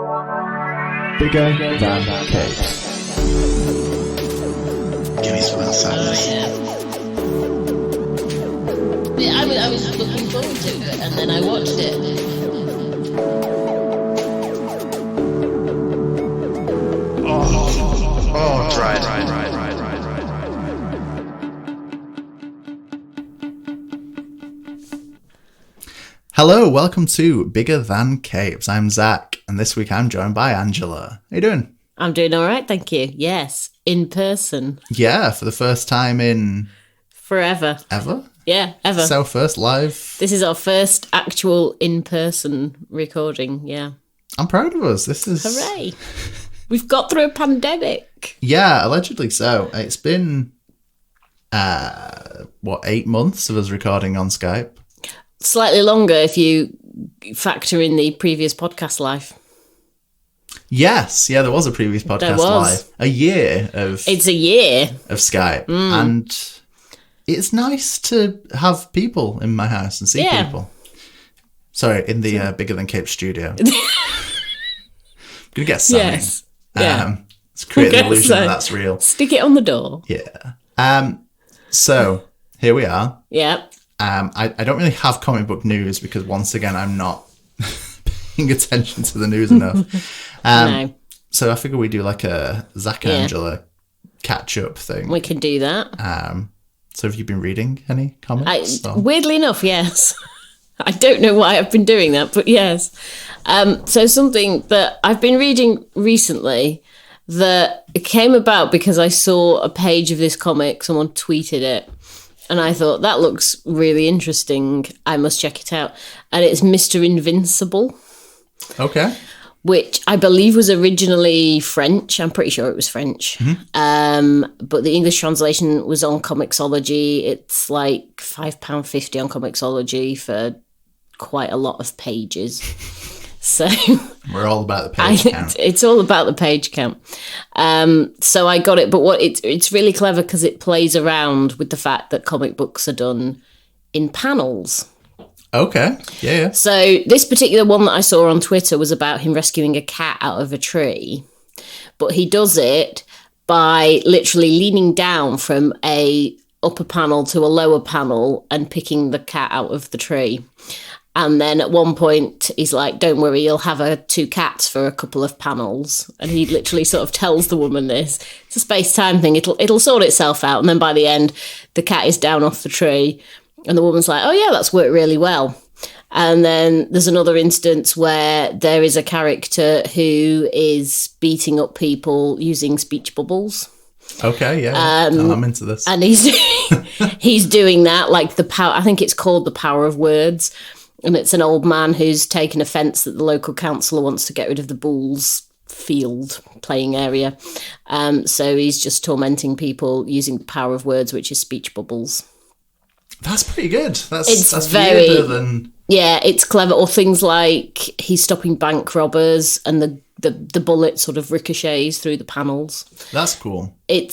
Bigger than capes. Give me some insight. Yeah, I was looking forward to it, and then I watched it. Oh, dry. Hello, welcome to Bigger Than Capes. I'm Zach, and this week I'm joined by Angela. How you doing? I'm doing all right, thank you. Yes, in person. Yeah, for the first time in... Forever. Ever? Yeah, ever. It's our first live... This is our first actual in-person recording, yeah. I'm proud of us. This is... Hooray. We've got through a pandemic. Yeah, allegedly so. It's been, 8 months of us recording on Skype? Slightly longer if you factor in the previous podcast life. Yes, yeah, there was a previous podcast live. A year of... It's a year. Of Skype. And it's nice to have people in my house and see people. Sorry, in the Bigger Than Cape studio. I'm going to get something. Yes. Yeah. Let's create the illusion that that's real. Stick it on the door. Yeah. So, here we are. Yeah. I don't really have comic book news because, once again, I'm not paying attention to the news enough. No. So I figure we do like a Zach and Angela catch-up thing. We can do that. So have you been reading any comics? Weirdly enough, yes. I don't know why I've been doing that, but yes. So something that I've been reading recently that came about because I saw a page of this comic, someone tweeted it, and I thought, that looks really interesting, I must check it out. And it's Mr. Invincible. Okay. Which I believe was originally French. I'm pretty sure it was French. Mm-hmm. But the English translation was on Comixology. It's like £5.50 on Comixology for quite a lot of pages. So we're all about the page count. It's all about the page count. So I got it, but it's really clever because it plays around with the fact that comic books are done in panels. Okay, yeah. So this particular one that I saw on Twitter was about him rescuing a cat out of a tree. But he does it by literally leaning down from a upper panel to a lower panel and picking the cat out of the tree. And then at one point, he's like, don't worry, you'll have two cats for a couple of panels. And he literally sort of tells the woman this. It's a space-time thing. It'll sort itself out. And then by the end, the cat is down off the tree. And the woman's like, oh, yeah, that's worked really well. And then there's another instance where there is a character who is beating up people using speech bubbles. Okay, yeah. I'm into this. And he's doing that, like the power, I think it's called The Power of Words. And it's an old man who's taken offence that the local councillor wants to get rid of the Bulls field playing area. So he's just tormenting people using the power of words, which is speech bubbles. That's pretty good. That's very weirder than... Yeah, it's clever. Or things like he's stopping bank robbers and the bullet sort of ricochets through the panels. That's cool. It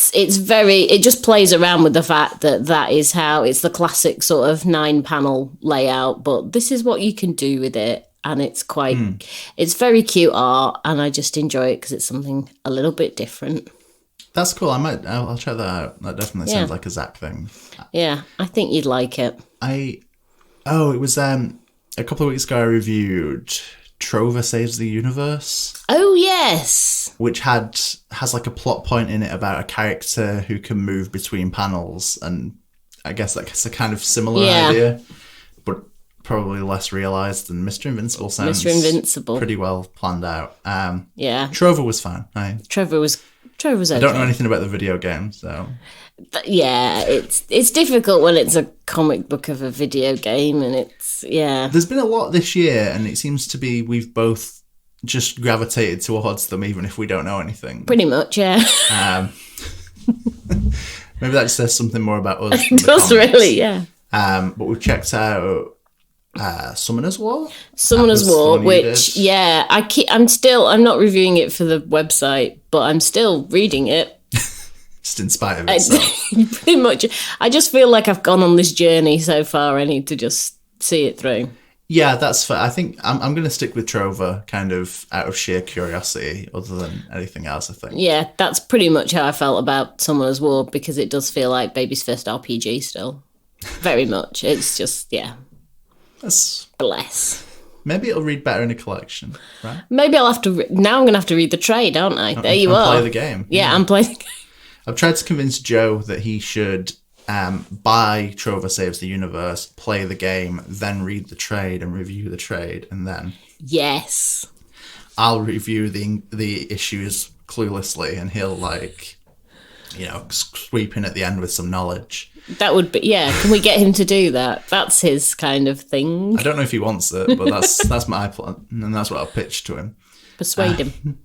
just plays around with the fact that is how it's the classic sort of 9-panel layout, but this is what you can do with it. And it's it's very cute art, and I just enjoy it because it's something a little bit different. That's cool. I'll check that out. That definitely sounds like a Zach thing. Yeah, I think you'd like it. It was a couple of weeks ago I reviewed Trover Saves the Universe. Oh, yes. Which has like a plot point in it about a character who can move between panels, and I guess that's a kind of similar idea, but probably less realised than Mr. Invincible sounds. Mr. Invincible. Pretty well planned out. Yeah. Trover was fine. Trevor was okay. I don't know anything about the video game, so... But yeah, it's difficult when it's a comic book of a video game, and There's been a lot this year, and it seems to be we've both just gravitated towards them, even if we don't know anything. Pretty much, yeah. Maybe that says something more about us. It does really, yeah. But we've checked out Summoner's War. Summoner's War, which I'm not reviewing it for the website, but I'm still reading it. Just in spite of itself. Pretty much. I just feel like I've gone on this journey so far. I need to just see it through. Yeah, that's fair. I think I'm going to stick with Trover kind of out of sheer curiosity other than anything else, I think. Yeah, that's pretty much how I felt about Summoner's War, because it does feel like baby's first RPG still. Very much. It's just, yeah. Bless. Maybe it'll read better in a collection, right? Maybe I'll have to... Now I'm going to have to read the trade, aren't I? There you are. Play the game. Yeah, I'm playing the game. I've tried to convince Joe that he should buy Trover Saves the Universe, play the game, then read the trade and review the trade, and then... Yes. I'll review the issues cluelessly, and he'll, like, you know, sweep in at the end with some knowledge. That would be... Yeah, can we get him to do that? That's his kind of thing. I don't know if he wants it, but that's my plan, and that's what I'll pitch to him. Persuade him.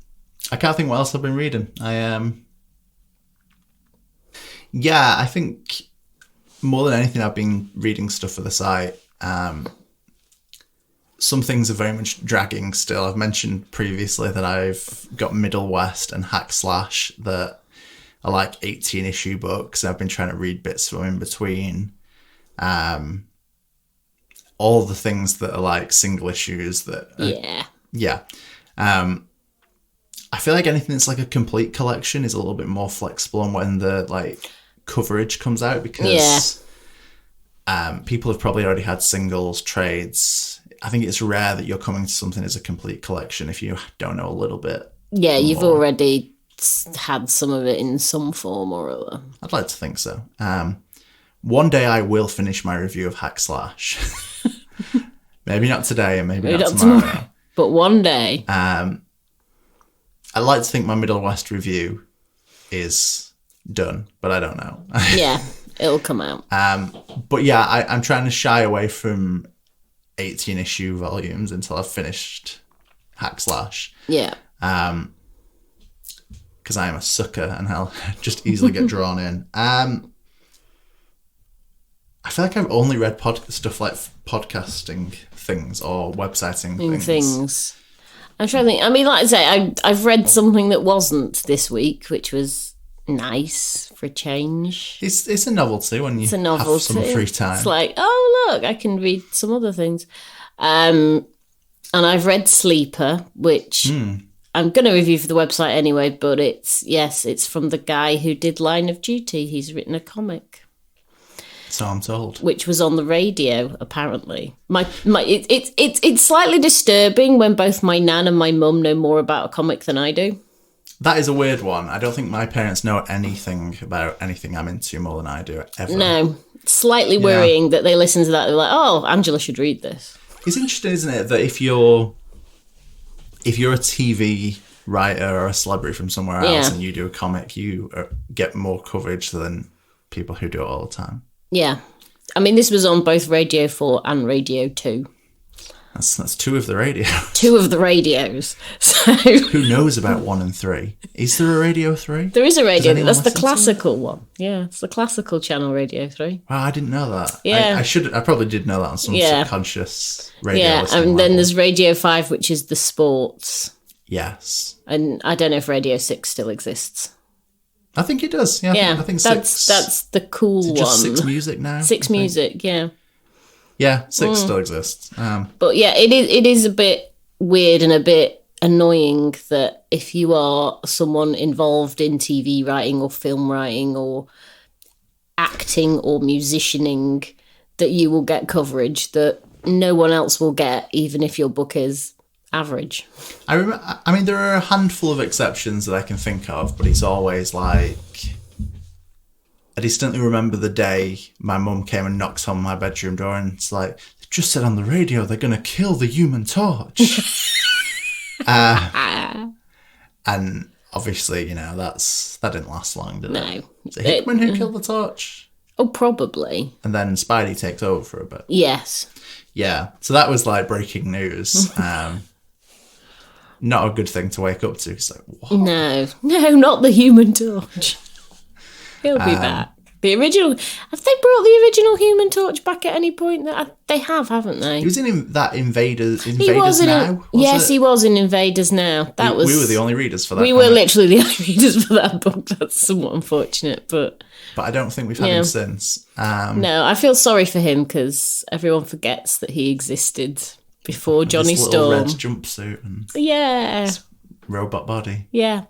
I can't think what else I've been reading. Yeah, I think more than anything, I've been reading stuff for the site. Some things are very much dragging still. I've mentioned previously that I've got Middle West and Hack Slash that are like 18-issue books. I've been trying to read bits from in between. All the things that are like single issues that... Yeah. I feel like anything that's like a complete collection is a little bit more flexible on when the like coverage comes out, because people have probably already had singles, trades. I think it's rare that you're coming to something as a complete collection if you don't know a little bit. Yeah, you've already had some of it in some form or other. I'd like to think so. One day I will finish my review of Hack Slash. Maybe not today and maybe not tomorrow. But one day. I'd like to think my Middle West review is done, but I don't know. Yeah, it'll come out. But yeah, I'm trying to shy away from 18-issue volumes until I've finished Hack Slash. Yeah. Because I am a sucker and I'll just easily get drawn in. I feel like I've only read stuff like podcasting things or websiting things. I'm trying to think. I mean, like I say, I've read something that wasn't this week, which was nice for a change. It's a novelty when you have some free time. It's like, oh, look, I can read some other things. And I've read Sleeper, which I'm going to review for the website anyway, but it's from the guy who did Line of Duty. He's written a comic. So I'm told. Which was on the radio, apparently. It's slightly disturbing when both my nan and my mum know more about a comic than I do. That is a weird one. I don't think my parents know anything about anything I'm into more than I do, ever. No. Slightly worrying that they listen to that. They're like, oh, Angela should read this. It's interesting, isn't it, that if you're a TV writer or a celebrity from somewhere else and you do a comic, you get more coverage than people who do it all the time. Yeah. I mean, this was on both Radio 4 and Radio 2. That's two of the radio. Two of the radios. So who knows about 1 and 3? Is there a Radio 3? There is a radio. That's the classical one. Yeah, it's the classical channel, Radio 3. Well, I didn't know that. Yeah. I probably did know that on some subconscious radio. Yeah, and then there's Radio 5, which is the sports. Yes. And I don't know if Radio 6 still exists. I think it does. Yeah, I think 6. That's the cool one. Just 6 Music now. 6 Music, yeah. Yeah, 6 still exists. But yeah, it is a bit weird and a bit annoying that if you are someone involved in TV writing or film writing or acting or musicianing, that you will get coverage that no one else will get, even if your book is average. I mean, there are a handful of exceptions that I can think of, but it's always like... I distinctly remember the day my mum came and knocked on my bedroom door and it's like, they just said on the radio they're going to kill the Human Torch. And obviously, that didn't last long, did it? No. Was it Hickman who killed the Torch? Oh, probably. And then Spidey takes over for a bit. Yes. Yeah, so that was like breaking news. Not a good thing to wake up to. It's like, what? No, not the Human Torch. He'll be back. The original... Have they brought the original Human Torch back at any point? They have, haven't they? He was in that Invaders Now. He was in Invaders Now. We were the only readers for that. We were literally the only readers for that book. That's somewhat unfortunate, but I don't think we've had him since. No, I feel sorry for him because everyone forgets that he existed before Johnny Storm. Red jumpsuit and robot body. Yeah.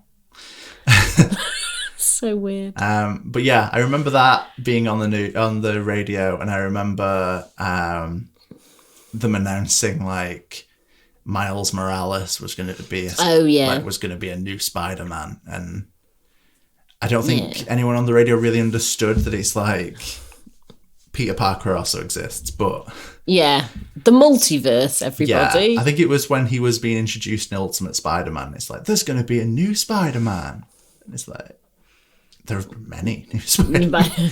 So weird. But yeah, I remember that being on the radio, and I remember them announcing like Miles Morales was going to be a new Spider-Man, and I don't think anyone on the radio really understood that it's like Peter Parker also exists, but the multiverse, everybody. Yeah, I think it was when he was being introduced in Ultimate Spider-Man. It's like there's going to be a new Spider-Man, and it's like there have been many new Spider-Man.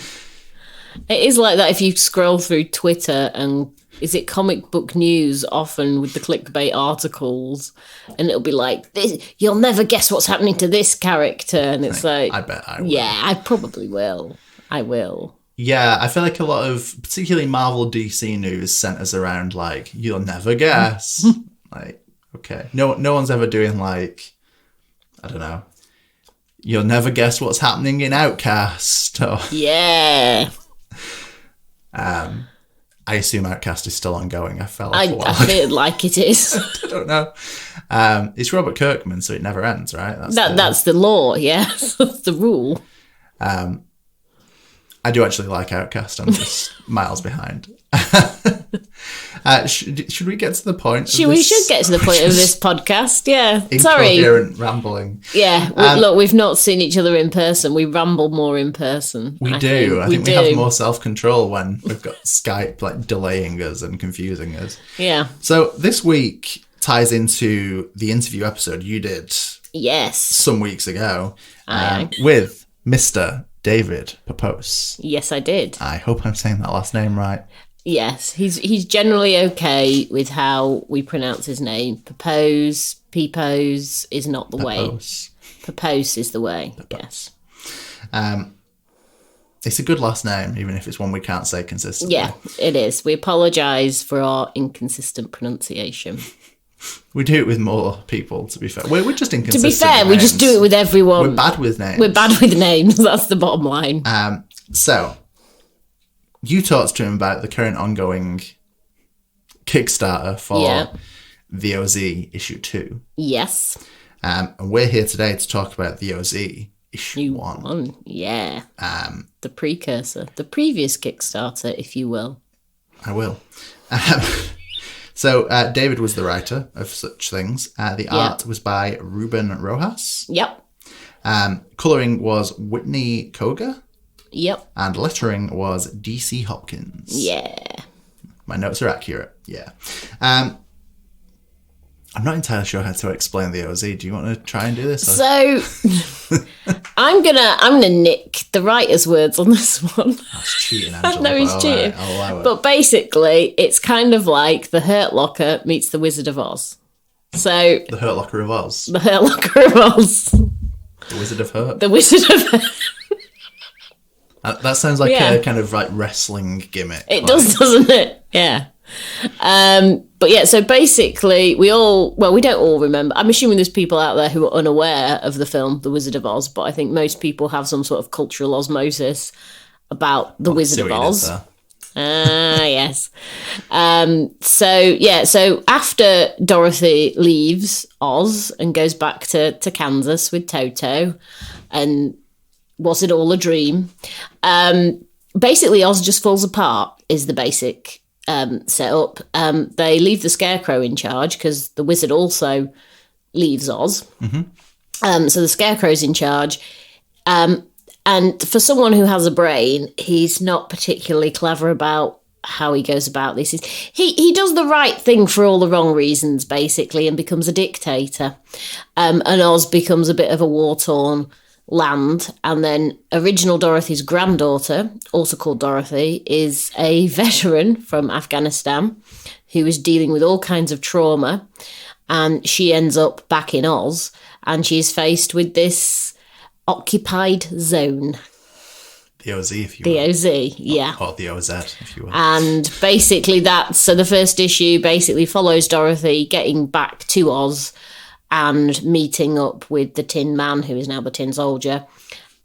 It is like that if you scroll through Twitter and is it comic book news often with the clickbait articles, and it'll be like, this, you'll never guess what's happening to this character, and it's like, I bet I will. Yeah, I probably will. I will. Yeah, I feel like a lot of particularly Marvel DC news centers around like, you'll never guess. Like, okay, no one's ever doing like, I don't know, you'll never guess what's happening in Outcast. Or, yeah. I assume Outcast is still ongoing. I fell off I feel like it is. I don't know. It's Robert Kirkman, so it never ends, right? That's the law, yes. That's the rule. I do actually like Outcast. I'm just miles behind. Should we get to the point? We should get to the point of this podcast. Yeah, sorry. Incoherent rambling. Yeah, look, we've not seen each other in person. We ramble more in person. I think we have more self-control when we've got Skype like delaying us and confusing us. Yeah. So this week ties into the interview episode you did. Yes. Some weeks ago with Mr. David Pepose. Yes, I did. I hope I'm saying that last name right. Yes, he's generally okay with how we pronounce his name. Pepose is not the way. Pepose is the way. Pepose. Yes. It's a good last name, even if it's one we can't say consistently. Yeah, it is. We apologise for our inconsistent pronunciation. We do it with more people, to be fair. We're just inconsistent. To be fair, we just do it with everyone. We're bad with names. That's the bottom line. So, you talked to him about the current ongoing Kickstarter for the OZ issue 2. Yes. And we're here today to talk about the OZ issue 1. Yeah. The precursor. The previous Kickstarter, if you will. I will. So, David was the writer of such things. The art was by Ruben Rojas. Yep. Colouring was Whitney Cogar. Yep. And lettering was DC Hopkins. Yeah. My notes are accurate. Yeah. I'm not entirely sure how to explain the OZ. Do you want to try and do this? Or? So I'm gonna nick the writer's words on this one. That's cheating, Angela. No, he's cheating. I'll allow it. But basically, it's kind of like the Hurt Locker meets the Wizard of Oz. So the Hurt Locker of Oz. The Hurt Locker of Oz. The Wizard of Hurt. The Wizard of Hurt. That sounds like a kind of like wrestling gimmick. It does, doesn't it? Yeah. But yeah, so basically we don't all remember. I'm assuming there's people out there who are unaware of the film The Wizard of Oz, but I think most people have some sort of cultural osmosis about The Wizard of Oz. Yes. So after Dorothy leaves Oz and goes back to Kansas with Toto, and was it all a dream? Basically, Oz just falls apart is the basic setup. They leave the Scarecrow in charge because the wizard also leaves Oz. Mm-hmm. So the Scarecrow's in charge. And for someone who has a brain, he's not particularly clever about how he goes about this. He does the right thing for all the wrong reasons, basically, and becomes a dictator. And Oz becomes a bit of a war-torn land. And then original Dorothy's granddaughter, also called Dorothy, is a veteran from Afghanistan who is dealing with all kinds of trauma. And she ends up back in Oz, and she's faced with this occupied zone. The OZ, if you The will. OZ, yeah. Or the OZ, if you will. And basically so the first issue basically follows Dorothy getting back to Oz and meeting up with the Tin Man, who is now the Tin Soldier.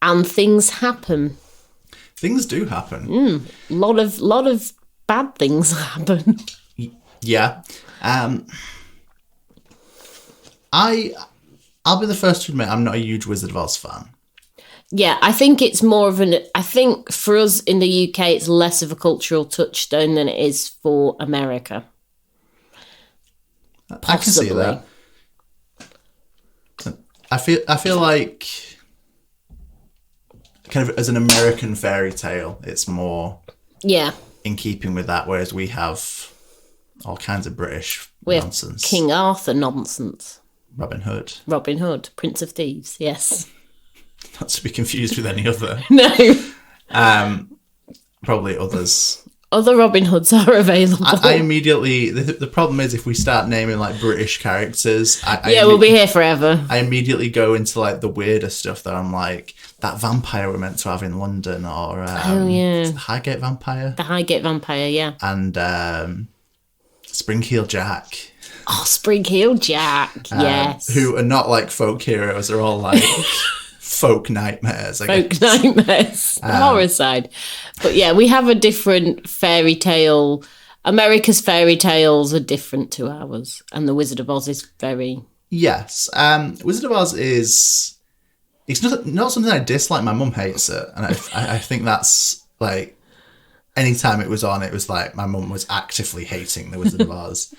And things happen. Things do happen. A lot of bad things happen. Yeah. I'll be the first to admit I'm not a huge Wizard of Oz fan. Yeah, I think it's more of I think for us in the UK, it's less of a cultural touchstone than it is for America. Possibly. I can see that. I feel like kind of as an American fairy tale, it's more in keeping with that, whereas we have all kinds of British nonsense. King Arthur nonsense. Robin Hood, Prince of Thieves, yes. Not to be confused with any other. No. Probably others. Other Robin Hoods are available. I immediately... The problem is if we start naming like British characters... we'll be here forever. I immediately go into like the weirder stuff that I'm like, that vampire we're meant to have in London, or... the Highgate Vampire. The Highgate Vampire, yeah. And Spring-Heel Jack. Oh, Spring-Heel Jack, yes. Who are not like folk heroes, they're all like... folk nightmares, I guess. Nightmares, the horror side. But yeah, we have a different fairy tale. America's fairy tales are different to ours, and the Wizard of Oz is very... Yes. Wizard of Oz is... It's not something I dislike. My mum hates it, and I think that's like... Anytime it was on, it was like my mum was actively hating the Wizard of Oz.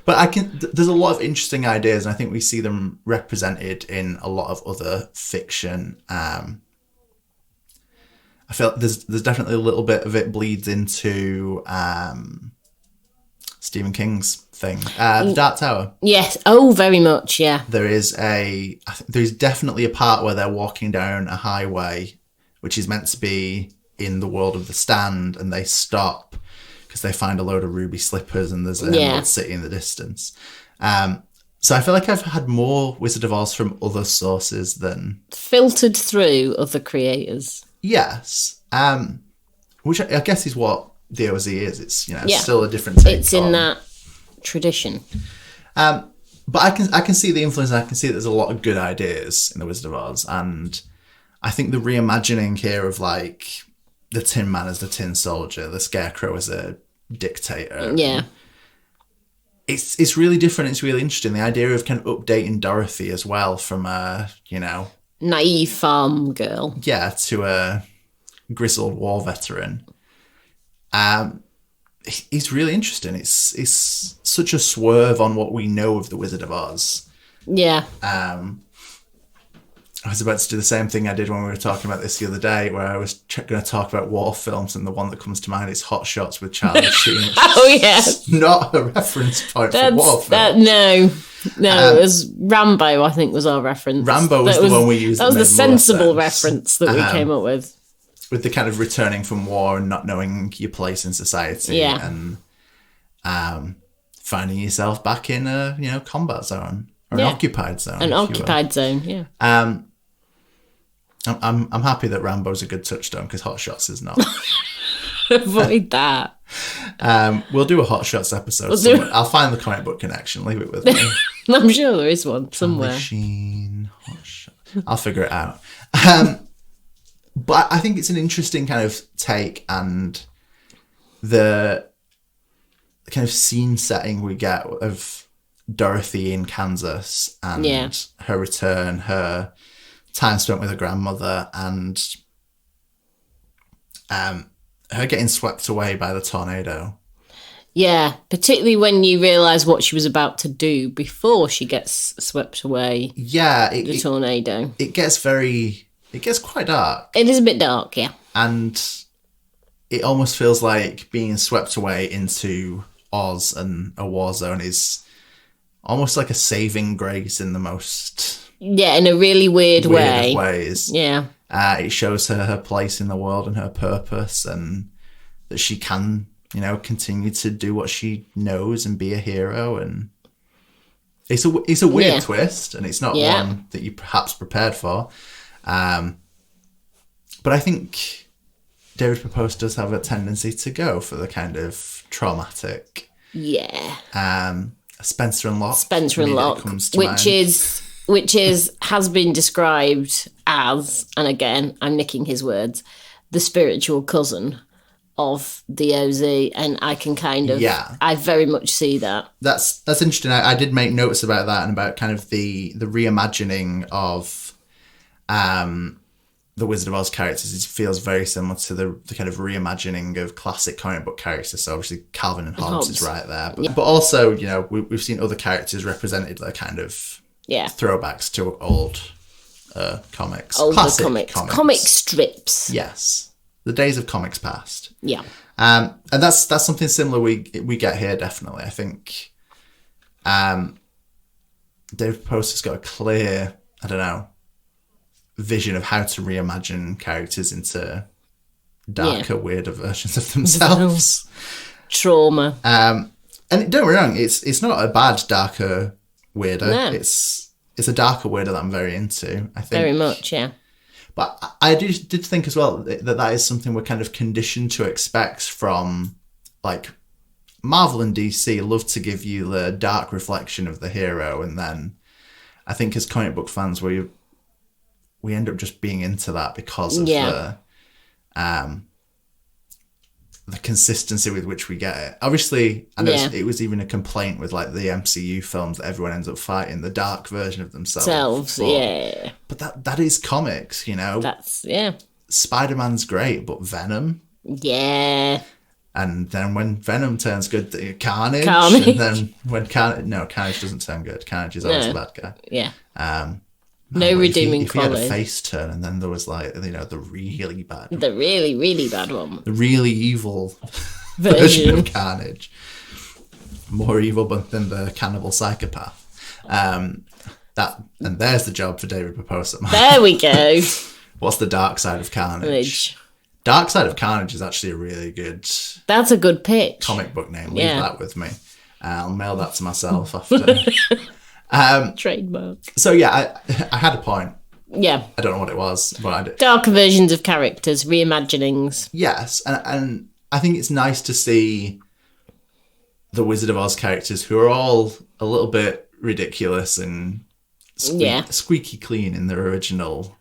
But there's a lot of interesting ideas, and I think we see them represented in a lot of other fiction. I feel like there's definitely a little bit of it bleeds into Stephen King's thing, The Dark Tower. Yes, oh, very much, yeah. There's definitely a part where they're walking down a highway, which is meant to be in the world of The Stand, and they stop because they find a load of ruby slippers and there's an Emerald City in the distance. So I feel like I've had more Wizard of Oz from other sources than... Filtered through other creators. Yes. Which I guess is what the OZ is. It's, still a different take. It's in that tradition. But I can see the influence, and I can see that there's a lot of good ideas in the Wizard of Oz. And I think the reimagining here of like the Tin Man as the Tin Soldier, the Scarecrow as a dictator. Yeah. It's really different. It's really interesting. The idea of kind of updating Dorothy as well from a, naive farm girl. Yeah, to a grizzled war veteran. It's really interesting. It's such a swerve on what we know of the Wizard of Oz. Yeah. I was about to do the same thing I did when we were talking about this the other day, where I was going to talk about war films, and the one that comes to mind is Hot Shots with Charlie Sheen. Oh, yeah. Not a reference point for war films. No, it was Rambo, I think, was our reference. Rambo was the one we used. That was the sensible reference that we came up with. With the kind of returning from war and not knowing your place in society, and finding yourself back in a combat zone or an occupied zone. An occupied zone, yeah. I'm happy that Rambo's a good touchstone because Hot Shots is not. Avoid that. We'll do a Hot Shots episode. I'll find the comic book connection. Leave it with me. I'm sure there is one somewhere. Machine, Hot Shots. I'll figure it out. But I think it's an interesting kind of take, and the kind of scene setting we get of Dorothy in Kansas and her return, her time spent with her grandmother, and her getting swept away by the tornado. Yeah, particularly when you realise what she was about to do before she gets swept away. Yeah. The tornado. It gets quite dark. It is a bit dark, yeah. And it almost feels like being swept away into Oz and a war zone is almost like a saving grace in the most... Yeah, in a really weird way. Of ways. Yeah. It shows her place in the world and her purpose, and that she can, continue to do what she knows and be a hero. And it's a weird twist, and it's not one that you perhaps prepared for. But I think David Pepose does have a tendency to go for the kind of traumatic. Yeah. Spencer and Locke. Spencer and Locke, which has been described as, and again, I'm nicking his words, the spiritual cousin of the OZ, and I can kind of, I very much see that. That's interesting. I did make notes about that and about kind of the reimagining of the Wizard of Oz characters. It feels very similar to the kind of reimagining of classic comic book characters. So obviously Calvin and Hobbes is right there. But also, you know, we've seen other characters represented that are kind of throwbacks to old comics. Older classic comics. Comic strips. Yes. The days of comics past. Yeah. And that's something similar we get here, definitely. I think David Pepose has got a clear, vision of how to reimagine characters into darker, weirder versions of themselves. Trauma. And don't get me wrong, it's not a bad darker weirder. No. It's a darker weirder that I'm very into, I think. Very much, yeah. But I did think as well that is something we're kind of conditioned to expect from, like, Marvel and DC love to give you the dark reflection of the hero, and then I think as comic book fans we end up just being into that because of the consistency with which we get it. Obviously, I know it was even a complaint with like the MCU films that everyone ends up fighting the dark version of themselves. But that is comics, you know. That's Spider-Man's great, but Venom. Yeah. And then when Venom turns good, Carnage. And then when Carnage doesn't turn good. Carnage is always a bad guy. Yeah. No redeeming if he had a face turn, and then there was like, you know, the really bad one. The really, really bad one. The really evil version of Carnage. More evil than the cannibal psychopath. And there's the job for David Pepose. There we go. What's the dark side of Carnage? Dark Side of Carnage is actually a really good... That's a good pitch. ...comic book name. Leave that with me. I'll mail that to myself after... Trademark. So yeah, I had a point. Yeah. I don't know what it was, but I did. Darker versions of characters, reimaginings. Yes, and I think it's nice to see the Wizard of Oz characters who are all a little bit ridiculous and squeaky clean in their original.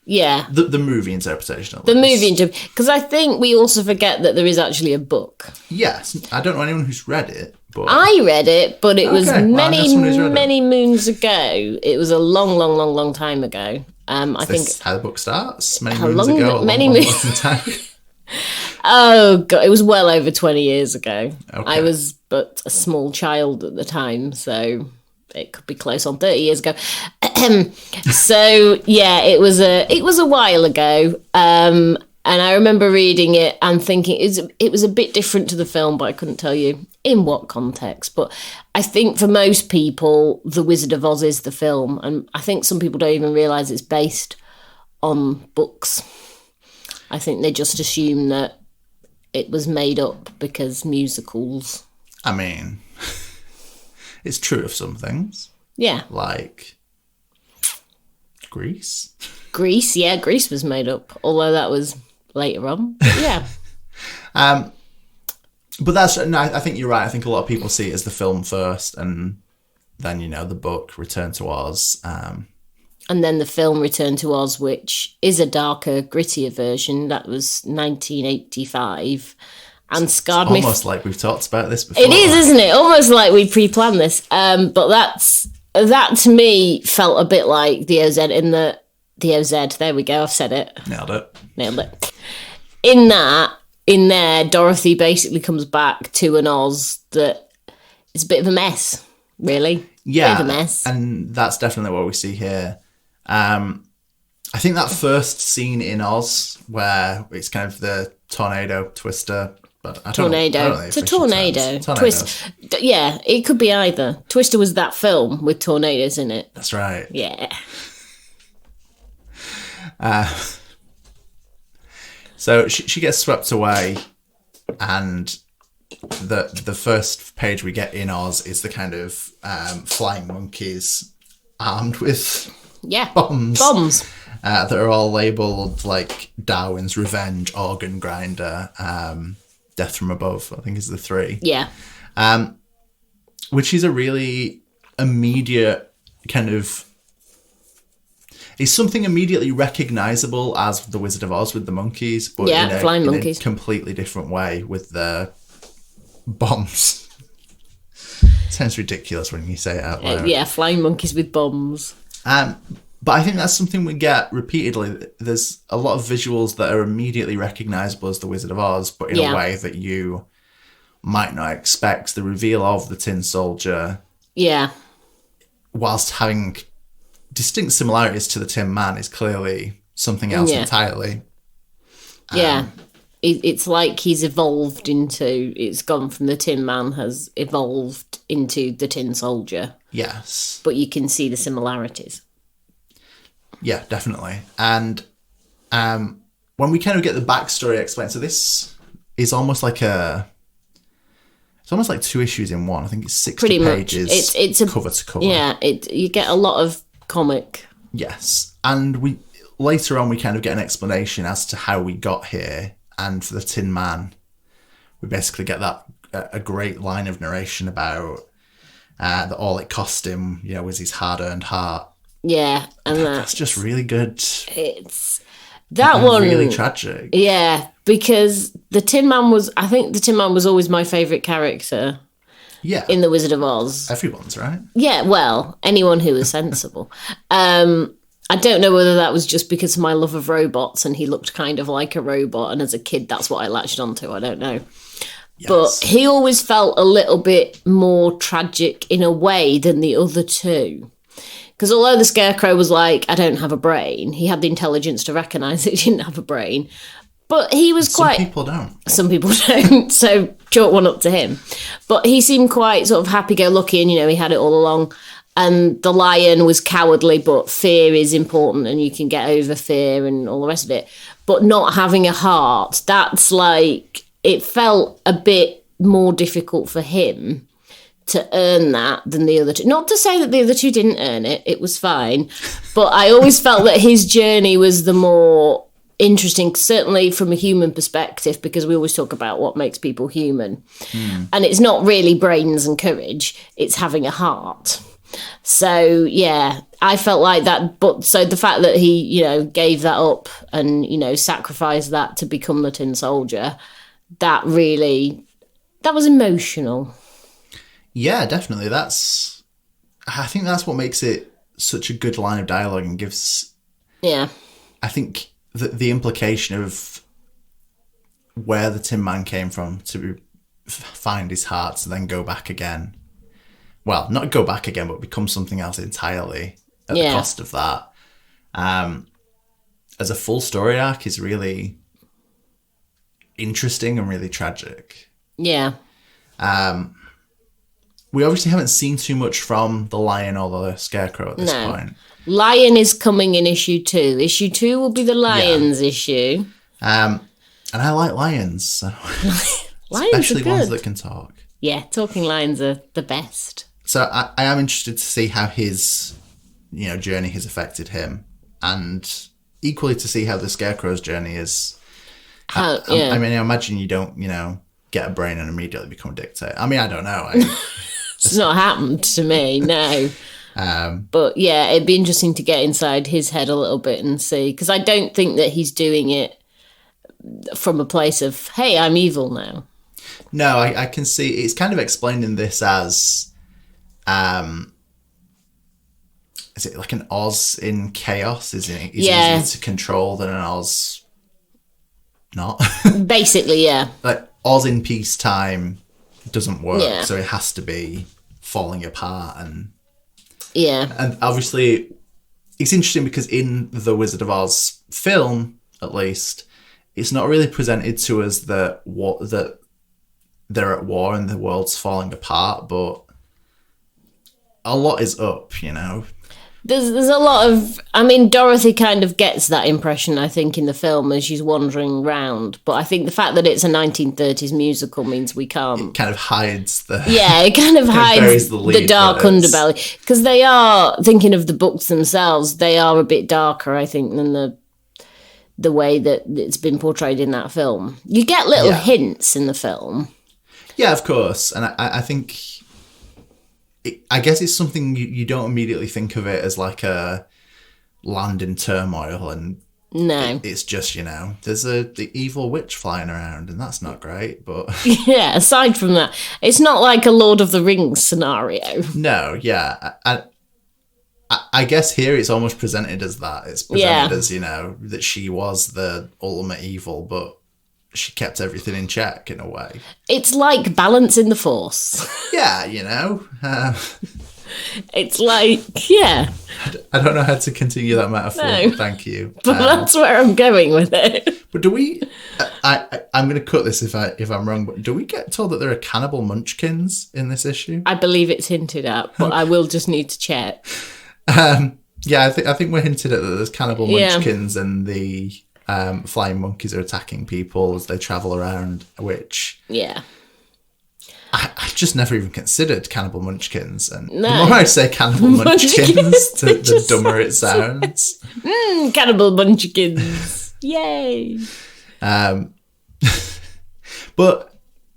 Yeah. The movie interpretation. The movie interpretation. Because I think we also forget that there is actually a book. Yes. I don't know anyone who's read it. But... I read it, but it was many moons ago. It was a long time ago. I think how the book starts. Many moons ago. Oh God, it was well over 20 years ago. Okay. I was but a small child at the time, so it could be close on 30 years ago. So yeah, it was a while ago. And I remember reading it and thinking it was a bit different to the film, but I couldn't tell you in what context. But I think for most people, The Wizard of Oz is the film. And I think some people don't even realise it's based on books. I think they just assume that it was made up because musicals. I mean, it's true of some things. Yeah. Like Grease. Grease was made up. Although that was... later on, but yeah. But I think you're right. I think a lot of people see it as the film first, and then, you know, the book Return to Oz, and then the film Return to Oz, which is a darker, grittier version. That was 1985, and scarred me. Almost like we've talked about this before. It is, isn't it? Almost like we pre-planned this. But that to me felt a bit like the OZ in the OZ. There we go. I've said it. Nailed it. In there, Dorothy basically comes back to an Oz that is a bit of a mess, really. Yeah, bit of a mess. And that's definitely what we see here. I think that first scene in Oz where it's kind of the tornado twister, but I don't know. It's a tornado. Twist. Yeah, it could be either. Twister was that film with tornadoes in it. That's right. Yeah. So she gets swept away, and the first page we get in Oz is the kind of flying monkeys armed with bombs. that are all labelled like Darwin's Revenge, Organ Grinder, Death from Above, I think is the 3. Yeah. Which is a really immediate kind of... It's something immediately recognisable as The Wizard of Oz with the monkeys, but flying monkeys. In a completely different way with the bombs. Sounds ridiculous when you say it out loud. Yeah, flying monkeys with bombs. But I think that's something we get repeatedly. There's a lot of visuals that are immediately recognisable as The Wizard of Oz, but in a way that you might not expect. The reveal of the Tin Soldier, whilst having distinct similarities to the Tin Man, is clearly something else entirely. It's like he's evolved into... It's gone from the Tin Man, has evolved into the Tin Soldier. Yes. But you can see the similarities. Yeah, definitely. And when we kind of get the backstory explained, so this is almost like it's almost like 2 issues in one. I think it's 60 pretty pages. Much. It's a cover to cover. Yeah, you get a lot of comic. Yes, and later on we kind of get an explanation as to how we got here. And for the Tin Man, we basically get a great line of narration about that all it cost him, was his hard-earned heart. Yeah, and that's just really good. It's that one really tragic. Yeah, because the Tin Man was always my favourite character. Yeah, in The Wizard of Oz. Everyone's, right? Yeah, well, anyone who was sensible. I don't know whether that was just because of my love of robots and he looked kind of like a robot, and as a kid that's what I latched onto. I don't know. Yes. But he always felt a little bit more tragic in a way than the other 2. Because although the Scarecrow was like, I don't have a brain, he had the intelligence to recognise that he didn't have a brain. But he was quite... Some people don't. So chalk one up to him. But he seemed quite sort of happy-go-lucky and, he had it all along. And the lion was cowardly, but fear is important and you can get over fear and all the rest of it. But not having a heart, that's like... It felt a bit more difficult for him to earn that than the other 2. Not to say that the other 2 didn't earn it. It was fine. But I always felt that his journey was the more interesting, certainly from a human perspective, because we always talk about what makes people human. And it's not really brains and courage. It's having a heart. So, yeah, I felt like that. But so the fact that he, gave that up and, sacrificed that to become the Tin Soldier, that was emotional. Yeah, definitely. I think that's what makes it such a good line of dialogue and gives... Yeah. I think the implication of where the Tin Man came from to find his heart to then go back again. Well, not go back again, but become something else entirely at the cost of that. As a full story arc is really interesting and really tragic. Yeah. We obviously haven't seen too much from the Lion or the Scarecrow at this point. Lion is coming in issue 2. Issue 2 will be the Lion's issue. And I like lions. So. Lions especially are good. Ones that can talk. Yeah, talking lions are the best. So I am interested to see how his journey has affected him, and equally to see how the Scarecrow's journey is. I mean, I imagine you don't, get a brain and immediately become a dictator. I mean, I don't know. It's not happened to me, no. But yeah, it'd be interesting to get inside his head a little bit and see, because I don't think that he's doing it from a place of, hey, I'm evil now. No, I can see it's kind of explained in this as, is it like an Oz in chaos? Is it easier to control than an Oz not? Basically, yeah. Like Oz in peacetime doesn't work, so it has to be falling apart and obviously it's interesting because in the Wizard of Oz film, at least, it's not really presented to us that they're at war and the world's falling apart, but a lot is up, There's a lot of... I mean, Dorothy kind of gets that impression, I think, in the film as she's wandering around. But I think the fact that it's a 1930s musical means we can't... It kind of hides the... Yeah, it kind of hides the dark underbelly. Because they are, thinking of the books themselves, they are a bit darker, I think, than the way that it's been portrayed in that film. You get little hints in the film. Yeah, of course. And I think... I guess it's something you don't immediately think of it as like a land in turmoil, and no, it's just, there's the evil witch flying around, and that's not great. But yeah, aside from that, it's not like a Lord of the Rings scenario. No, yeah, I guess here it's almost presented as that. It's presented as that she was the ultimate evil, but she kept everything in check in a way. It's like balancing the Force. Yeah, it's like, yeah. I don't know how to continue that metaphor. No. Thank you. But that's where I'm going with it. But do we... I'm going to cut this if I'm wrong, but do we get told that there are cannibal munchkins in this issue? I believe it's hinted at, but I will just need to check. Yeah, I think we're hinted at that there's cannibal munchkins and the... flying monkeys are attacking people as they travel around, which... Yeah. I just never even considered cannibal munchkins. And the more I say cannibal munchkins, the dumber it sounds. Cannibal munchkins. Yay. But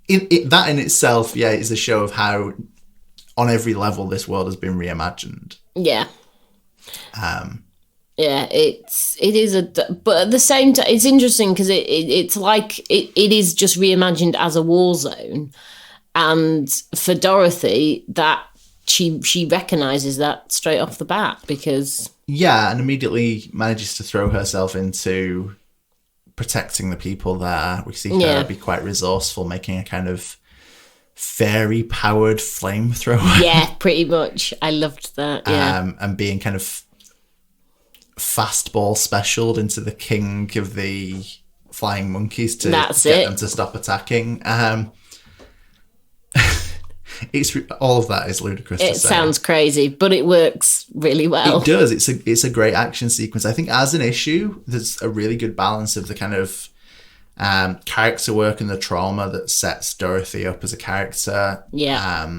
that in itself, is a show of how, on every level, this world has been reimagined. Yeah. Yeah, it is but at the same time, it's interesting because it's like it is just reimagined as a war zone, and for Dorothy, that she recognizes that straight off the bat because and immediately manages to throw herself into protecting the people there. We see her be quite resourceful, making a kind of fairy powered flamethrower. Yeah, pretty much. I loved that. Yeah, and being kind of fastball specialed into the king of the flying monkeys to get them to stop attacking. It's all of that is ludicrous. It sounds crazy, but it works really well. It does. It's a great action sequence. I think as an issue, there's a really good balance of the kind of character work and the trauma that sets Dorothy up as a character. Yeah.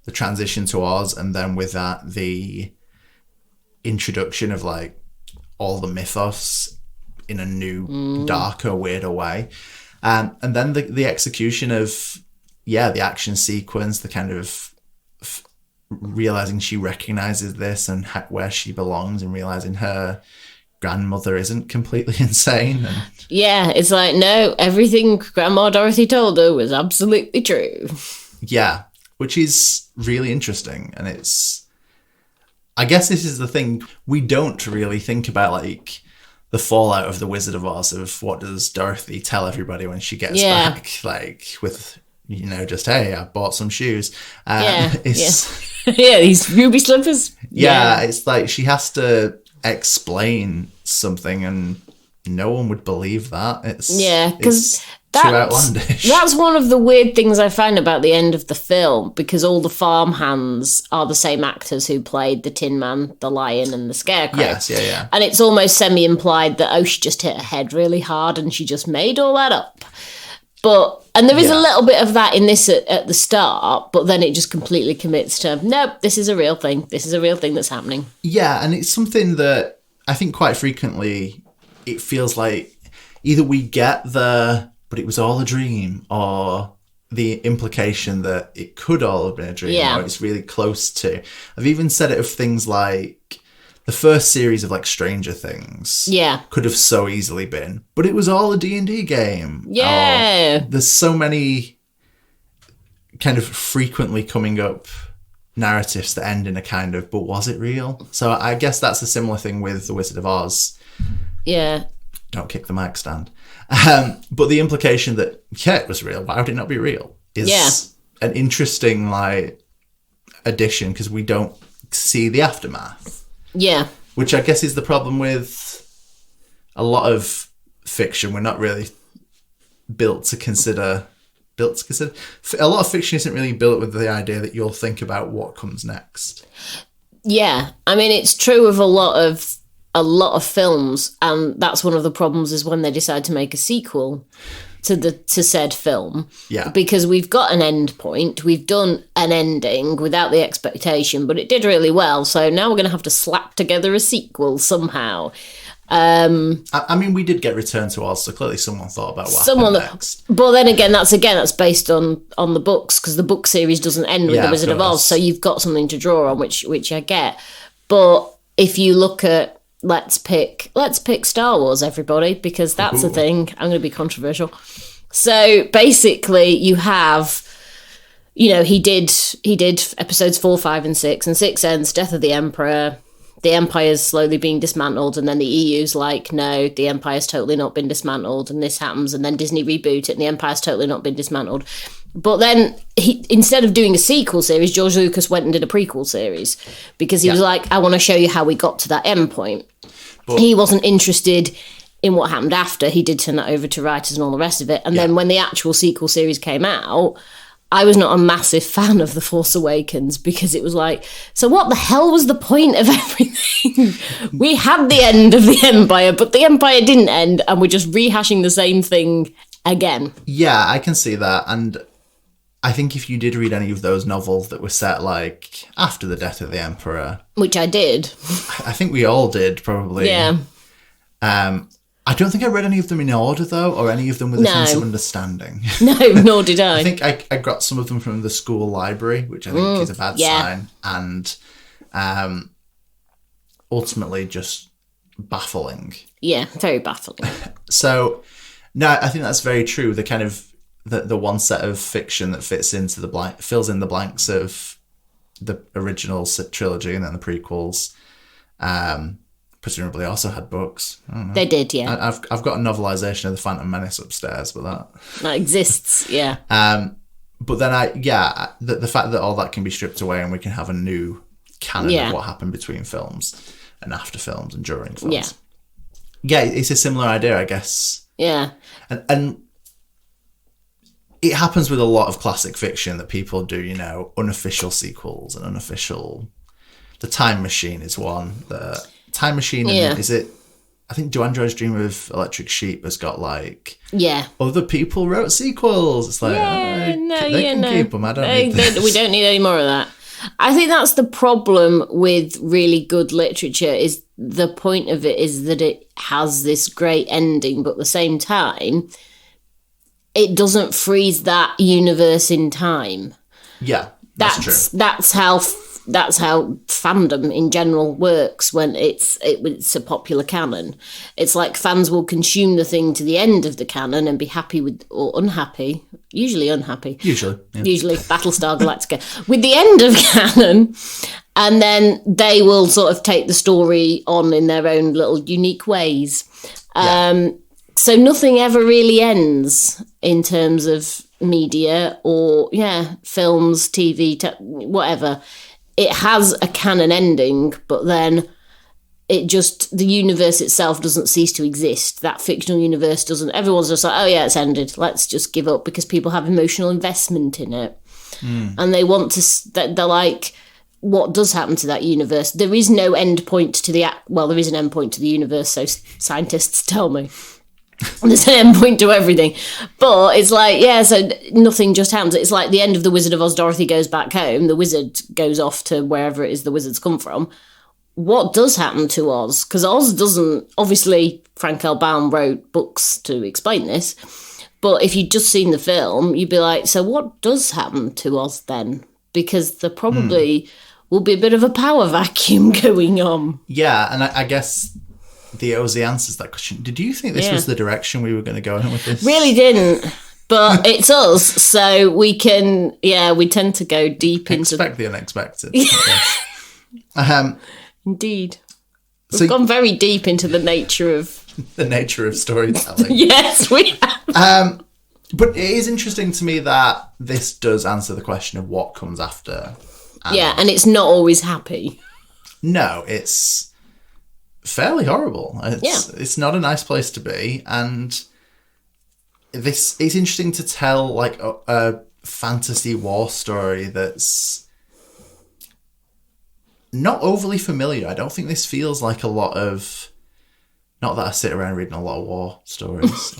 The transition to Oz, and then with that the introduction of like all the mythos in a new, darker, weirder way. And then the execution of, the action sequence, the kind of realizing she recognizes this and where she belongs, and realizing her grandmother isn't completely insane. And yeah, it's like, no, everything Grandma Dorothy told her was absolutely true. Yeah, which is really interesting. And I guess this is the thing, we don't really think about like the fallout of the Wizard of Oz, of what does Dorothy tell everybody when she gets back, like with, just, hey, I bought some shoes. These ruby slippers. Yeah, it's like she has to explain something and no one would believe that. Because too outlandish. That's one of the weird things I found about the end of the film, because all the farmhands are the same actors who played the Tin Man, the Lion, and the Scarecrow. Yes, yeah. And it's almost semi-implied that, she just hit her head really hard and she just made all that up. And there is a little bit of that in this at the start, but then it just completely commits to, nope, this is a real thing. This is a real thing that's happening. Yeah, and it's something that I think quite frequently it feels like either we get but it was all a dream, or the implication that it could all have been a dream, or it's really close to. I've even said it of things like the first series of like Stranger Things could have so easily been, but it was all a D&D game. Yeah. There's so many kind of frequently coming up narratives that end in a kind of, but was it real? So I guess that's a similar thing with The Wizard of Oz. Yeah. Don't kick the mic stand. But the implication that, it was real, why would it not be real? Is an interesting addition, because we don't see the aftermath. Yeah. Which I guess is the problem with a lot of fiction. We're not really built to consider. A lot of fiction isn't really built with the idea that you'll think about what comes next. Yeah, I mean, it's true of a lot of films, and that's one of the problems is when they decide to make a sequel to said film. Yeah. Because we've got an end point, we've done an ending without the expectation, but it did really well. So now we're going to have to slap together a sequel somehow. I mean, we did get Return to Oz, so clearly someone thought about what happened next. But then again, that's based on the books, because the book series doesn't end with The Wizard of Oz, so you've got something to draw on, which I get. But if you look at let's pick Star Wars, everybody, because that's a thing. I'm going to be controversial. So basically, you have, he did episodes 4, 5, and 6, and 6 ends Death of the Emperor. The Empire's slowly being dismantled, and then the EU's like, no, the Empire's totally not been dismantled, and this happens, and then Disney reboot it, and the Empire's totally not been dismantled. But then, instead of doing a sequel series, George Lucas went and did a prequel series, because he was like, I want to show you how we got to that end point. But he wasn't interested in what happened after. He did turn that over to writers and all the rest of it. And then when the actual sequel series came out, I was not a massive fan of The Force Awakens, because it was like, so what the hell was the point of everything? We had the end of the Empire, but the Empire didn't end, and we're just rehashing the same thing again. Yeah, I can see that. And I think if you did read any of those novels that were set like after the death of the Emperor, which I did, I think we all did probably. Yeah. I don't think I read any of them in order, though, or any of them with a sense of understanding. No, nor did I. I think I got some of them from the school library, which I think is a bad sign, and ultimately just baffling. Yeah, very baffling. So, no, I think that's very true. The kind of the one set of fiction that fits into fills in the blanks of the original trilogy and then the prequels. Presumably also had books. I don't know. They did, yeah. I've got a novelisation of The Phantom Menace upstairs, but that exists, yeah. But then the fact that all that can be stripped away and we can have a new canon of what happened between films and after films and during films. Yeah, it's a similar idea, I guess. Yeah. And it happens with a lot of classic fiction that people do, unofficial sequels and unofficial. The Time Machine is one. The Time Machine, is it? I think Do Androids Dream of Electric Sheep has got other people wrote sequels. It's like, they can keep them. I don't need this. We don't need any more of that. I think that's the problem with really good literature, is the point of it is that it has this great ending, but at the same time, it doesn't freeze that universe in time. Yeah, that's true. That's how fandom in general works when it's a popular canon. It's like fans will consume the thing to the end of the canon and be happy with, or unhappy, usually unhappy. Usually Battlestar Galactica, with the end of canon, and then they will sort of take the story on in their own little unique ways. So nothing ever really ends in terms of media or, films, TV, whatever. It has a canon ending, but then the universe itself doesn't cease to exist. That fictional universe doesn't. Everyone's just like, oh yeah, it's ended. Let's just give up, because people have emotional investment in it. And they want to, they're like, what does happen to that universe? There is no end point to there is an end point to the universe, so scientists tell me. There's an end point to everything, but it's like, so nothing just happens. It's like the end of The Wizard of Oz. Dorothy goes back home, the wizard goes off to wherever it is the wizards come from. What does happen to Oz? Because Oz doesn't, obviously Frank L. Baum wrote books to explain this, but if you'd just seen the film, you'd be like, so what does happen to Oz then? Because there probably will be a bit of a power vacuum going on. Yeah, and I guess the Ozzy answers that question. Did you think this was the direction we were going to go in with this? Really didn't, but it's us, so we can. We tend to go deep into the unexpected. Indeed, we've gone very deep into the nature of storytelling. Yes, we have. But it is interesting to me that this does answer the question of what comes after. And it's not always happy. No, it's fairly horrible. It's not a nice place to be, and it's interesting to tell like a fantasy war story that's not overly familiar. I don't think this feels like a lot of... Not that I sit around reading a lot of war stories.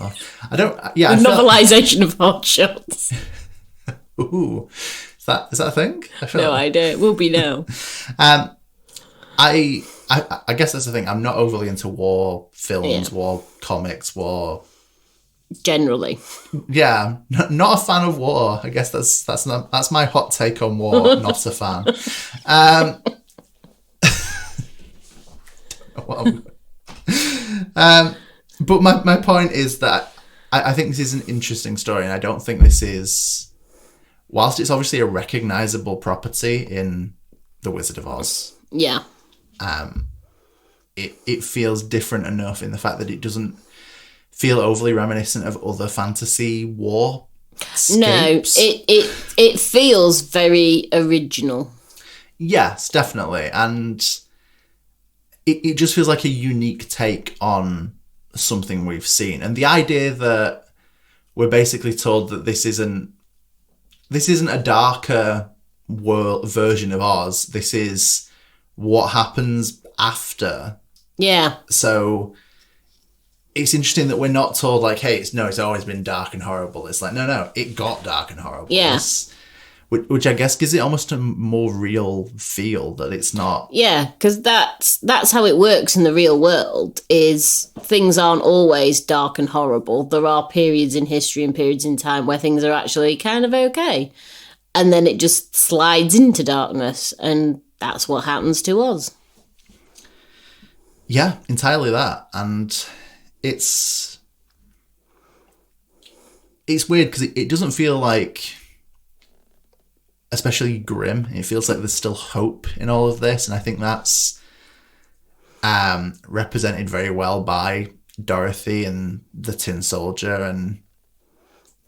I don't... Yeah, the novelisation of hot shots. Ooh. Is that a thing? No idea. It will be now. I guess that's the thing. I'm not overly into war films, war comics, war... Generally. Yeah, not a fan of war. I guess that's my hot take on war. Not a fan. But my point is that I think this is an interesting story, and I don't think this is, whilst it's obviously a recognisable property in The Wizard of Oz. Yeah. It feels different enough in the fact that it doesn't feel overly reminiscent of other fantasy war scapes. No, it feels very original. Yes, definitely. And it just feels like a unique take on something we've seen. And the idea that we're basically told that this isn't a darker world version of Oz. This is what happens after. Yeah. So it's interesting that we're not told like, hey, it's always been dark and horrible. It's like, no, it got dark and horrible. Yeah. Which I guess gives it almost a more real feel that it's not. Yeah, because that's how it works in the real world, is things aren't always dark and horrible. There are periods in history and periods in time where things are actually kind of okay. And then it just slides into darkness, and that's what happens to us. Yeah, entirely that. And it's weird because it doesn't feel like especially grim. It feels like there's still hope in all of this, and I think that's represented very well by Dorothy and the Tin Soldier, and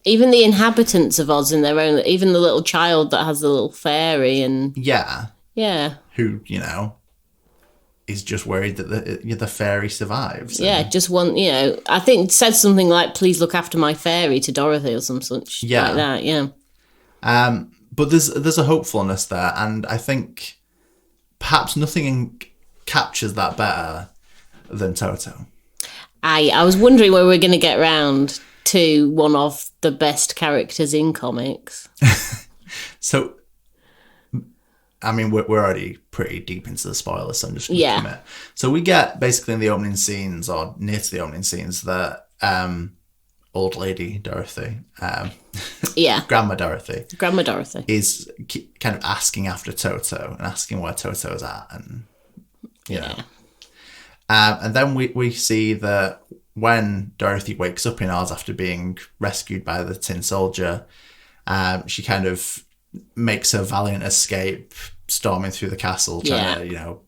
even the inhabitants of Oz in their own. Even the little child that has the little fairy, and yeah, who is just worried that the fairy survives. Yeah, just one. I think said something like, "Please look after my fairy" to Dorothy or some such like that. Yeah. But there's a hopefulness there, and I think perhaps nothing captures that better than Toto. I was wondering where we're going to get round to one of the best characters in comics. So, I mean, we're already pretty deep into the spoilers, so I'm just going to commit. So we get basically in the opening scenes, or near to the opening scenes, that old lady Dorothy, Grandma Dorothy is kind of asking after Toto and asking where Toto's at, and and then we see that when Dorothy wakes up in Oz after being rescued by the Tin Soldier, she kind of makes her valiant escape, storming through the castle, trying to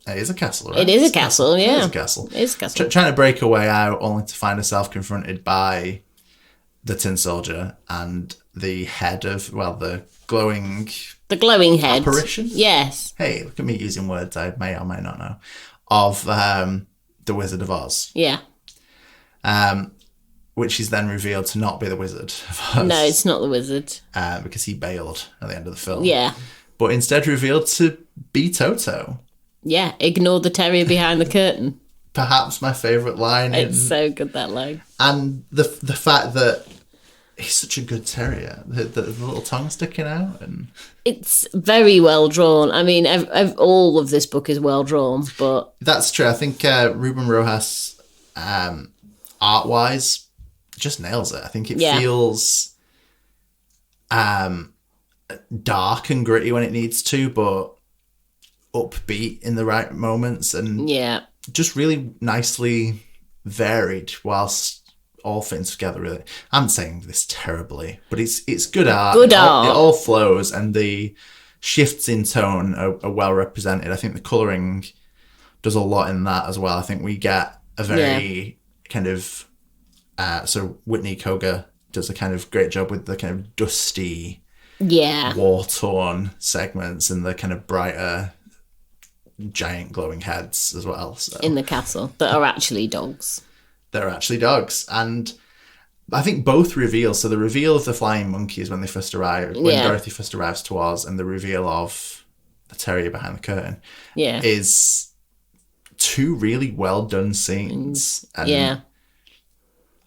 it is a castle, right? It is a castle, yeah. It is a castle. It is a castle. Trying to break her way out, only to find herself confronted by the Tin Soldier and the head of, the glowing head apparition. Yes. Hey, look at me using words I may or may not know of the Wizard of Oz. Yeah. Which is then revealed to not be the Wizard of Oz. No, it's not the wizard. Because he bailed at the end of the film. Yeah. But instead revealed to be Toto. Yeah, ignore the terrier behind the curtain. Perhaps my favourite line. It's so good, that line. And the fact that he's such a good terrier. The little tongue sticking out. And it's very well drawn. I mean, all of this book is well drawn, but... That's true. I think Ruben Rojas, art-wise, just nails it. I think it feels dark and gritty when it needs to, but upbeat in the right moments, and just really nicely varied whilst all fitting together. Really, I'm saying this terribly, but it's good art. It all flows, and the shifts in tone are well represented. I think the colouring does a lot in that as well. I think we get a very kind of so Whitney Cogar does a kind of great job with the kind of dusty, war-torn segments and the kind of brighter, giant glowing heads as well. So. In the castle that are actually dogs. They're actually dogs. And I think both reveals, so the reveal of the flying monkeys when they first arrive, when Dorothy first arrives to Oz, and the reveal of the terrier behind the curtain, Yeah. is two really well done scenes. And yeah.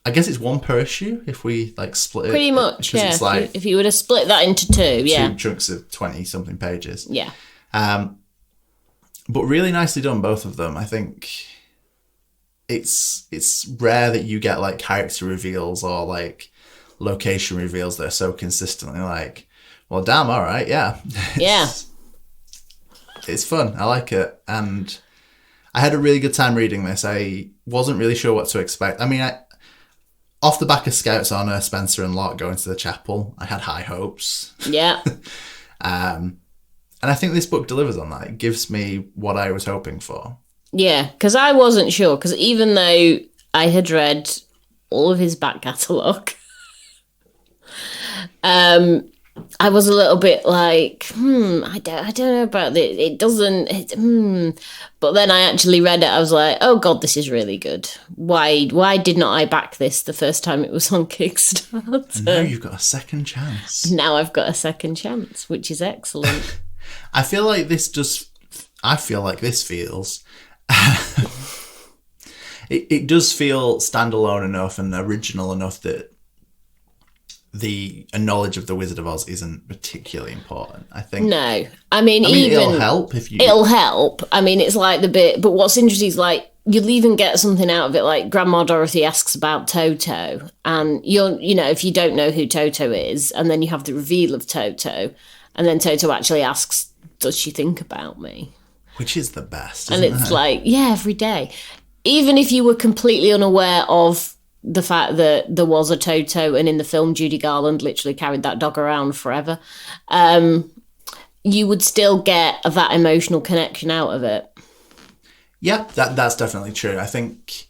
I guess it's one per issue if we like split it. Pretty much, yeah. It's like if you would have split that into two, yeah. 2 chunks of 20 something pages. Yeah. But really nicely done, both of them. I think it's rare that you get like character reveals or like location reveals that are so consistently like, well, damn, all right, yeah. Yeah. It's fun. I like it. And I had a really good time reading this. I wasn't really sure what to expect. I mean, off the back of Scouts Honor, Spencer and Locke going to the chapel, I had high hopes. Yeah. And I think this book delivers on that. It gives me what I was hoping for. Yeah, because I wasn't sure. Because even though I had read all of his back catalogue, I was a little bit like, I don't know about it. It doesn't, But then I actually read it. I was like, oh God, this is really good. Why did not I back this the first time it was on Kickstarter? And now you've got a second chance. Now I've got a second chance, which is excellent. I feel like this feels... it does feel standalone enough and original enough that the knowledge of the Wizard of Oz isn't particularly important, I think. No. I mean it'll help if you... It'll help. I mean, it's like the bit... But what's interesting is, like, you'll even get something out of it, like Grandma Dorothy asks about Toto, and if you don't know who Toto is, and then you have the reveal of Toto, and then Toto actually asks, does she think about me? Which is the best, isn't it? And it's like, yeah, every day. Even if you were completely unaware of the fact that there was a Toto, and in the film Judy Garland literally carried that dog around forever, you would still get that emotional connection out of it. Yeah, that's definitely true. I think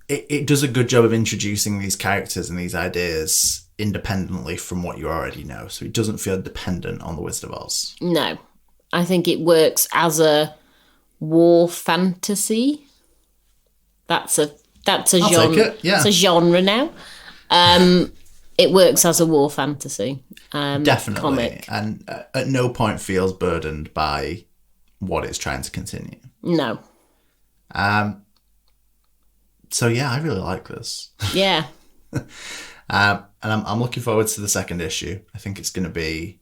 it does a good job of introducing these characters and these ideas independently from what you already know. So it doesn't feel dependent on the Wizard of Oz. No. I think it works as a war fantasy. That's a genre. Take it. Yeah. It's a genre now. It works as a war fantasy. Definitely. Comic. And at no point feels burdened by what it's trying to continue. No. So yeah, I really like this. Yeah. And I'm looking forward to the second issue. I think it's going to be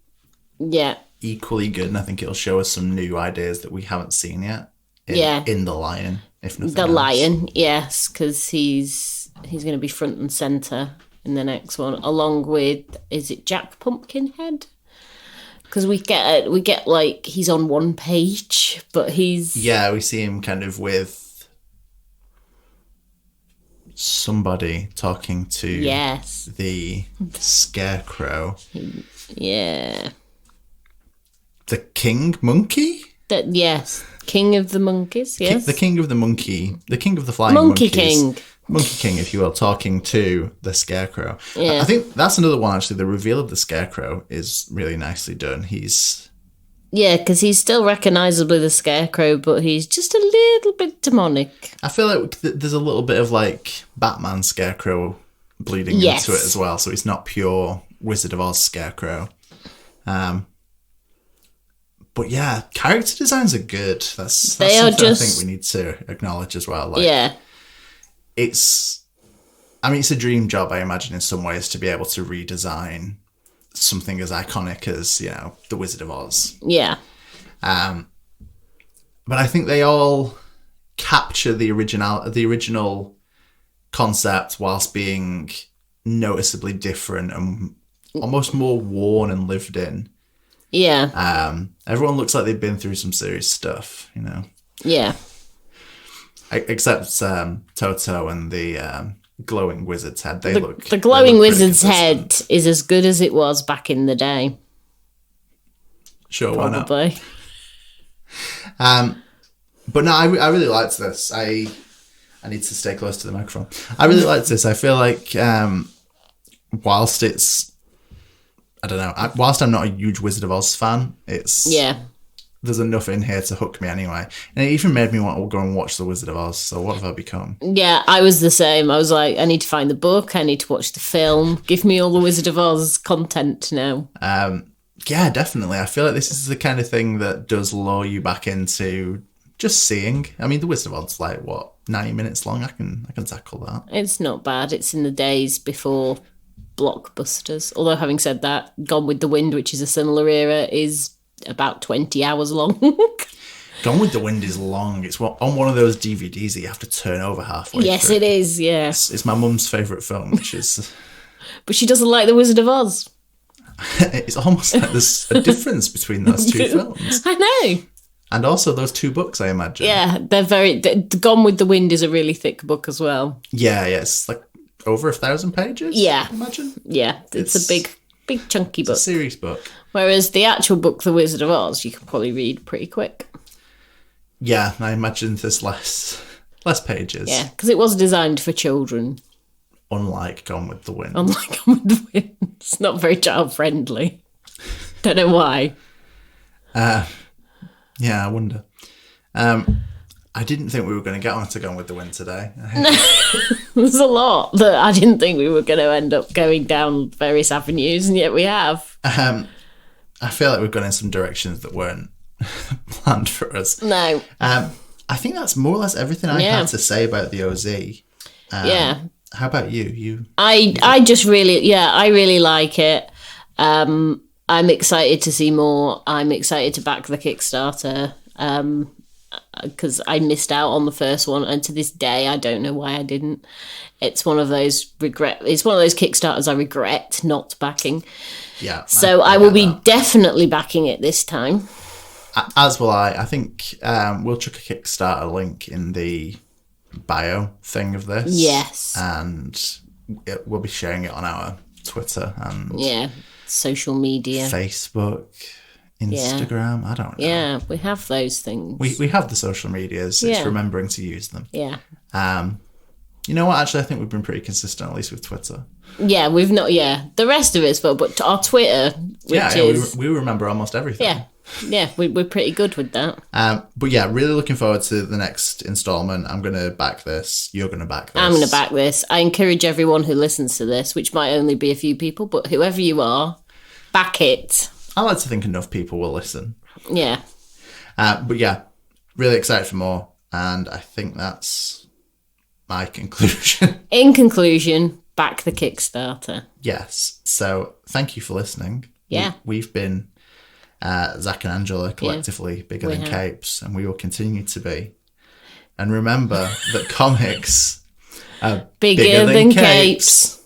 equally good, and I think it'll show us some new ideas that we haven't seen yet. In The Lion, if nothing else. Lion, yes, because he's going to be front and centre in the next one, along with, is it Jack Pumpkinhead? Because we get like he's on one page, but he's... Yeah, we see him kind of with somebody talking to the Scarecrow. Yeah. The King Monkey? Yes. King of the Monkeys, yes. The King of the Monkey. The King of the Flying Monkey Monkeys. King. Monkey King, if you will, talking to the Scarecrow. Yeah. I think that's another one, actually. The reveal of the Scarecrow is really nicely done. Yeah, because he's still recognisably the Scarecrow, but he's just a little bit demonic. I feel like there's a little bit of, like, Batman Scarecrow bleeding into it as well, so it's not pure Wizard of Oz Scarecrow. But yeah, character designs are good. That's something I think we need to acknowledge as well. Like, it's a dream job, I imagine, in some ways, to be able to redesign something as iconic as, the Wizard of Oz. Yeah. But I think they all capture the original concept whilst being noticeably different and almost more worn and lived in. Yeah. Everyone looks like they've been through some serious stuff, Yeah. Except Toto and the glowing wizard's head. The glowing wizard's head is as good as it was back in the day. Sure, probably. Why not? But no, I really liked this. I need to stay close to the microphone. I really liked this. I feel like whilst it's... I don't know. Whilst I'm not a huge Wizard of Oz fan, there's enough in here to hook me anyway. And it even made me want to go and watch The Wizard of Oz. So what have I become? Yeah, I was the same. I was like, I need to find the book. I need to watch the film. Give me all the Wizard of Oz content now. Yeah, definitely. I feel like this is the kind of thing that does lure you back into just seeing. I mean, The Wizard of Oz, like, what, 90 minutes long? I can tackle that. It's not bad. It's in the days before blockbusters. Although, having said that, Gone with the Wind, which is a similar era, is about 20 hours long. Gone with the Wind is long. It's on one of those DVDs that you have to turn over halfway Yes, through. it is, yeah. It's my mum's favourite film, which is... But she doesn't like The Wizard of Oz. It's almost like there's a difference between those two films. I know. And also those two books, I imagine. Yeah, Gone with the Wind is a really thick book as well. Yeah, it's like over 1,000 pages. Yeah. I imagine. Yeah, it's a big chunky book. It's a serious book. Whereas the actual book, The Wizard of Oz, you can probably read pretty quick. Yeah, I imagine there's less pages. Yeah, because it was designed for children. Unlike Gone with the Wind. Unlike Gone with the Wind. It's not very child-friendly. Don't know why. Yeah, I wonder. I didn't think we were going to get on to Gone with the Wind today. There's a lot that I didn't think we were going to end up going down various avenues, and yet we have. I feel like we've gone in some directions that weren't planned for us. No. I think that's more or less everything I had to say about the OZ. Yeah. How about you? I just really, I really like it. I'm excited to see more. I'm excited to back the Kickstarter because I missed out on the first one, and to this day I don't know why I didn't. It's one of those Kickstarters I regret not backing. Yeah. So I will be definitely backing it this time. As will I. I think we'll chuck a Kickstarter link in the bio thing of this. Yes. And we'll be sharing it on our Twitter and social media, Facebook, Instagram. I don't know. Yeah, we have those things. We have the social medias. It's remembering to use them. Yeah. You know what? Actually, I think we've been pretty consistent, at least with Twitter. Yeah, we've not. Yeah, the rest of it's but our Twitter, we remember almost everything. Yeah, we're pretty good with that. But yeah, really looking forward to the next installment. I'm going to back this. You're going to back this. I'm going to back this. I encourage everyone who listens to this, which might only be a few people, but whoever you are, back it. I like to think enough people will listen. Yeah. But yeah, really excited for more. And I think that's my conclusion. In conclusion, back the Kickstarter. Yes. So thank you for listening. Yeah. We've been Zach and Angela, collectively bigger than capes, and we will continue to be. And remember that comics are bigger than capes.